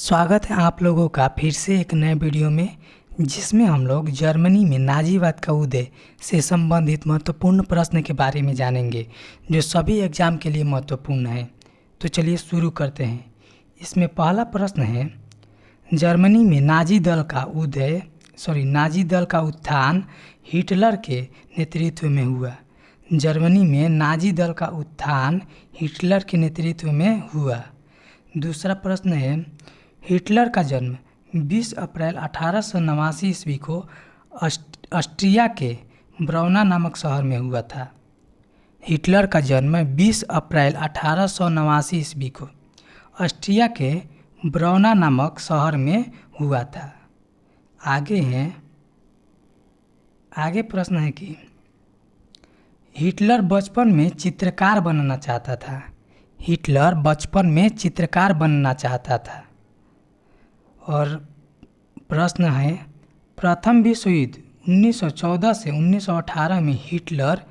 स्वागत है आप लोगों का फिर से एक नए वीडियो में, जिसमें हम लोग जर्मनी में नाजीवाद का उदय से संबंधित महत्वपूर्ण प्रश्न के बारे में जानेंगे, जो सभी एग्जाम के लिए महत्वपूर्ण है। तो चलिए शुरू करते हैं। इसमें पहला प्रश्न है, जर्मनी में नाजी दल का उत्थान हिटलर के नेतृत्व में हुआ। जर्मनी में नाजी दल का उत्थान हिटलर के नेतृत्व में हुआ। दूसरा प्रश्न है, हिटलर का जन्म 20 अप्रैल 1889 ईस्वी को ऑस्ट्रिया के ब्रौना नामक शहर में हुआ था। हिटलर का जन्म 20 अप्रैल 1889 ईस्वी को ऑस्ट्रिया के ब्रौना नामक शहर में हुआ था। आगे प्रश्न है कि हिटलर बचपन में चित्रकार बनना चाहता था। हिटलर बचपन में चित्रकार बनना चाहता था। और प्रश्न है, प्रथम विश्व युद्ध 1914 से 1918 में हिटलर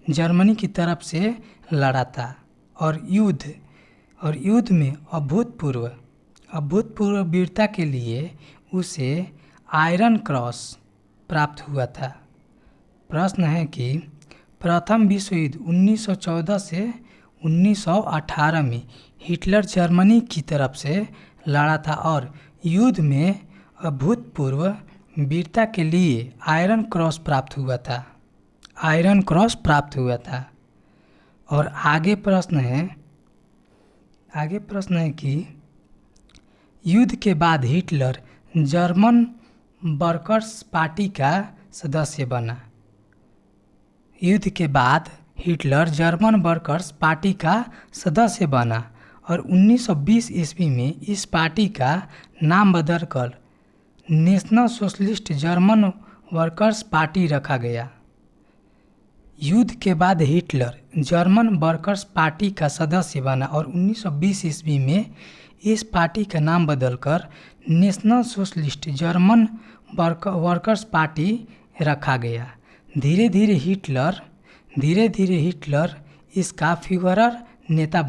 जर्मनी की तरफ से लड़ा था और युद्ध में अभूतपूर्व वीरता के लिए उसे आयरन क्रॉस प्राप्त हुआ था। प्रश्न है कि प्रथम विश्व युद्ध 1914 से 1918 में हिटलर जर्मनी की तरफ से लड़ा था और युद्ध में अभूतपूर्व वीरता के लिए आयरन क्रॉस प्राप्त हुआ था। और आगे प्रश्न है कि युद्ध के बाद हिटलर जर्मन वर्कर्स पार्टी का सदस्य बना। युद्ध के बाद हिटलर जर्मन वर्कर्स पार्टी का सदस्य बना और 1920 ईस्वी में इस पार्टी का नाम बदलकर national socialist German workers party रखा गया। युद्ध के बाद हिटलर जर्मन वर्कर्स पार्टी का सदस्य बना और 1920 ईस्वी में इस पार्टी का नाम बदलकर national socialist German workers party रखा गया। धीरे धीरे हिटलर इसका फ्यूहरर नेता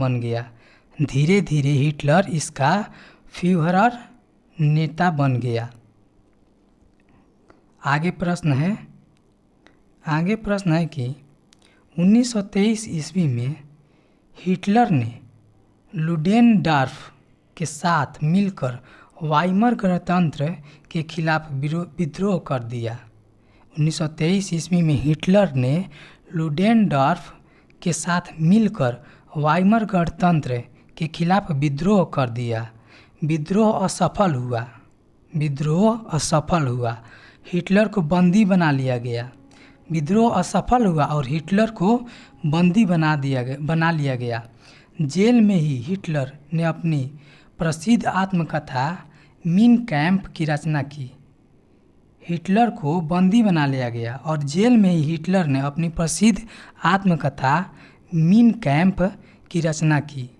बन गया। आगे प्रश्न है कि 1923 ईस्वी में हिटलर ने लुडेनडॉर्फ के साथ मिलकर वाइमर गणतंत्र के खिलाफ विद्रोह कर दिया। 1923 ईस्वी में हिटलर ने लुडेनडॉर्फ के साथ मिलकर वाइमर गणतंत्र के खिलाफ विद्रोह कर दिया। विद्रोह असफल हुआ। हिटलर को बंदी बना लिया गया। विद्रोह असफल हुआ और हिटलर को बंदी बना लिया गया। जेल में ही हिटलर ने अपनी प्रसिद्ध आत्मकथा मीन कैंप की रचना की। हिटलर को बंदी बना लिया गया और जेल में ही हिटलर ने अपनी प्रसिद्ध आत्मकथा मीन कैंप की रचना की।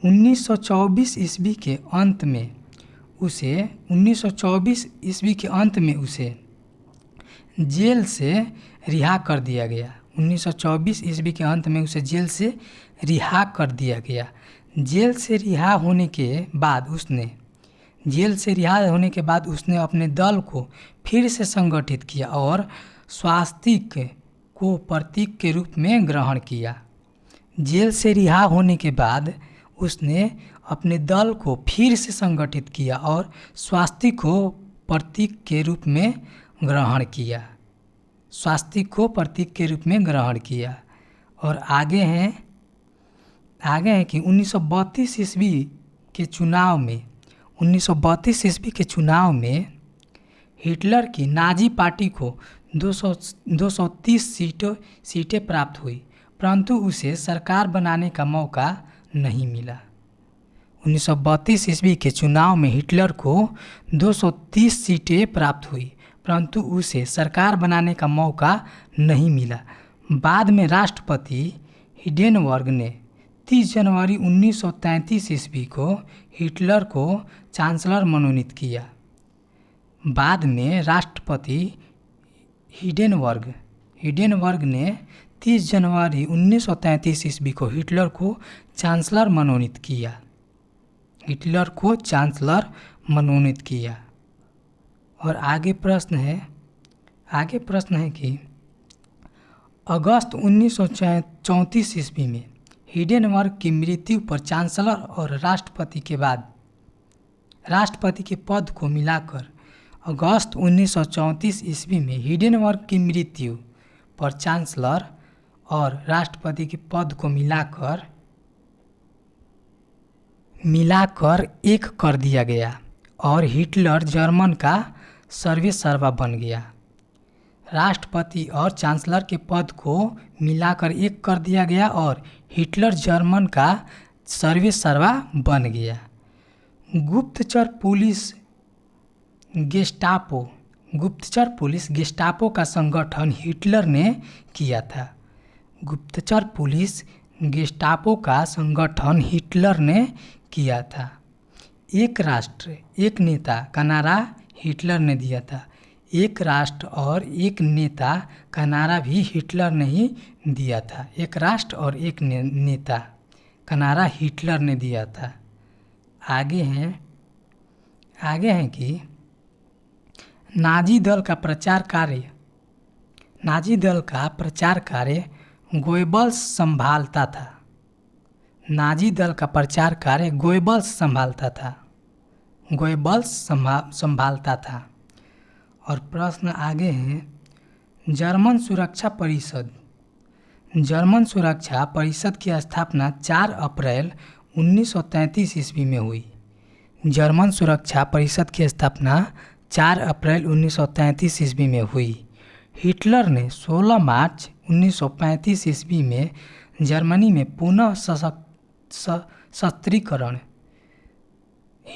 1924 ईस्वी के अंत में उसे जेल से रिहा कर दिया गया। 1924 ईस्वी के अंत में उसे जेल से रिहा कर दिया गया। जेल से रिहा होने के बाद उसने अपने दल को फिर से संगठित किया और स्वास्तिक को प्रतीक के रूप में ग्रहण किया। जेल से रिहा होने के बाद उसने अपने दल को फिर से संगठित किया और स्वास्तिक को प्रतीक के रूप में ग्रहण किया। और आगे है कि 1932 ईस्वी के चुनाव में हिटलर की नाजी पार्टी को 230 सीटें प्राप्त हुई, परंतु उसे सरकार बनाने का मौका नहीं मिला। 1932 ईस्वी के चुनाव में हिटलर को 230 सीटें प्राप्त हुई, परंतु उसे सरकार बनाने का मौका नहीं मिला। बाद में राष्ट्रपति हिंडेनबर्ग ने 30 जनवरी 1933 ईस्वी को हिटलर को चांसलर मनोनीत किया। बाद में राष्ट्रपति हिंडेनबर्ग ने 30 जनवरी 1933 ईस्वी को हिटलर को चांसलर मनोनीत किया। हिटलर को चांसलर मनोनीत किया। और आगे प्रश्न है कि अगस्त 1934 ईस्वी में हिडेनबर्ग की मृत्यु पर चांसलर और राष्ट्रपति के पद को मिलाकर अगस्त 1934 ईस्वी में हिडेनबर्ग की मृत्यु पर चांसलर और राष्ट्रपति के पद को मिलाकर एक कर दिया गया और हिटलर जर्मन का सर्वेसर्वा बन गया। राष्ट्रपति और चांसलर के पद को मिलाकर एक कर दिया गया और हिटलर जर्मन का सर्वेसर्वा बन गया। गुप्तचर पुलिस गेस्टापो का संगठन हिटलर ने किया था। गुप्तचर पुलिस गेस्टापो का संगठन हिटलर ने किया था। एक राष्ट्र एक नेता का नारा हिटलर ने दिया था। एक राष्ट्र और एक नेता का नारा भी हिटलर ने ही दिया था। एक राष्ट्र और एक नेता का नारा हिटलर ने दिया था। आगे हैं कि नाजी दल का प्रचार कार्य गोएबल्स संभालता था। नाजी दल का प्रचार कार्य गोएबल्स संभालता था। और प्रश्न आगे है, जर्मन सुरक्षा परिषद की स्थापना 4 अप्रैल 1933 ईस्वी में हुई। जर्मन सुरक्षा परिषद की स्थापना 4 अप्रैल 1933 ईस्वी में हुई। हिटलर ने 16 मार्च 1935 ईस्वी में जर्मनी में पुनः सशस्त्रीकरण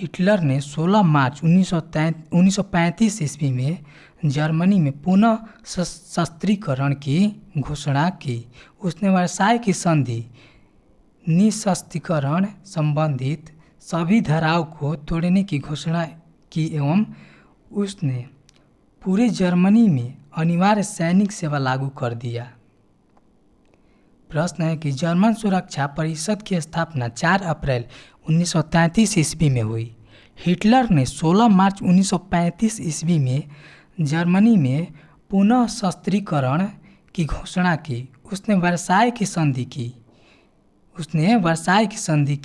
हिटलर ने 16 मार्च 1935 ईस्वी में जर्मनी में पुनः सशस्त्रीकरण की घोषणा की। उसने वर्साई की संधि निःशस्त्रीकरण संबंधित सभी धाराओं को तोड़ने की घोषणा की एवं उसने पूरे जर्मनी में अनिवार्य सैनिक सेवा लागू कर दिया। प्रश्न है कि जर्मन सुरक्षा परिषद की स्थापना 4 अप्रैल 1933 ईस्वी में हुई। हिटलर ने 16 मार्च 1935 ईस्वी में जर्मनी में पुनः सशस्त्रीकरण की घोषणा की। उसने वर्साई की संधि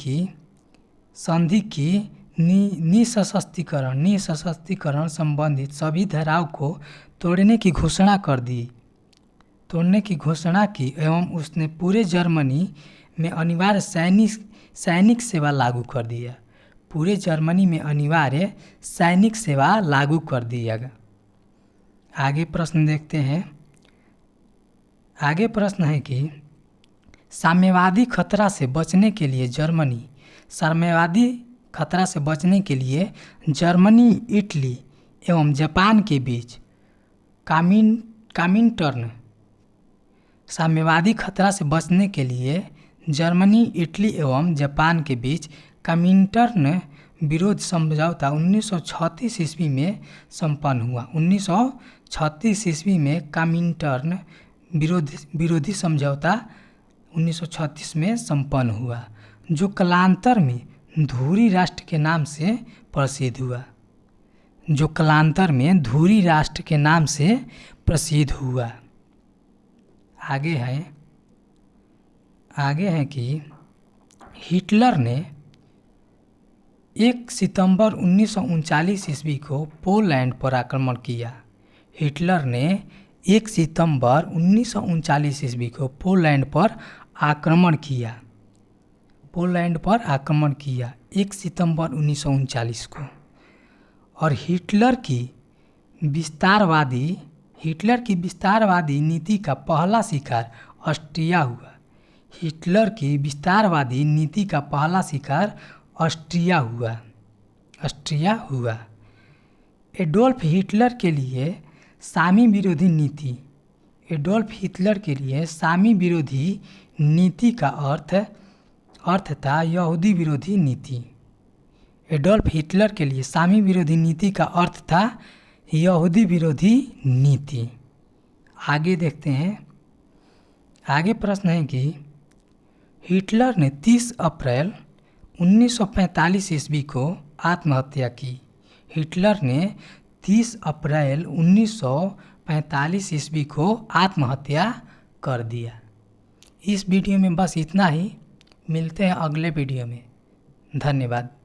की निःशस्त्रीकरण संबंधित सभी धाराओं को तोड़ने की घोषणा की एवं उसने पूरे जर्मनी में अनिवार्य सैनिक सेवा लागू कर दिया। पूरे जर्मनी में अनिवार्य सैनिक सेवा लागू कर दिया। आगे प्रश्न देखते हैं। आगे प्रश्न है कि साम्यवादी खतरा से बचने के लिए जर्मनी, इटली एवं जापान के बीच साम्यवादी खतरा से बचने के लिए जर्मनी, इटली एवं जापान के बीच कामिंटर्न विरोध समझौता 1936 ईस्वी में संपन्न हुआ। 1936 ईस्वी में कामिंटर्न विरोधी समझौता 1936 में संपन्न हुआ, जो कालांतर में धुरी राष्ट्र के नाम से प्रसिद्ध हुआ। आगे है कि हिटलर ने 1 सितंबर 1939 ईस्वी को पोलैंड पर आक्रमण किया। हिटलर ने 1 सितंबर 1939 ईस्वी को पोलैंड पर आक्रमण किया। 1 सितंबर 1939 को। और हिटलर की विस्तारवादी नीति का पहला शिकार ऑस्ट्रिया हुआ। एडोल्फ हिटलर के लिए सामी विरोधी नीति का अर्थ था यहूदी विरोधी नीति। एडोल्फ हिटलर के लिए सामी विरोधी नीति का अर्थ था यहूदी विरोधी नीति। आगे देखते हैं। आगे प्रश्न है कि हिटलर ने 30 अप्रैल 1945 ईस्वी को आत्महत्या की। हिटलर ने 30 अप्रैल 1945 ईस्वी को आत्महत्या कर दिया। इस वीडियो में बस इतना ही। मिलते हैं अगले वीडियो में। धन्यवाद।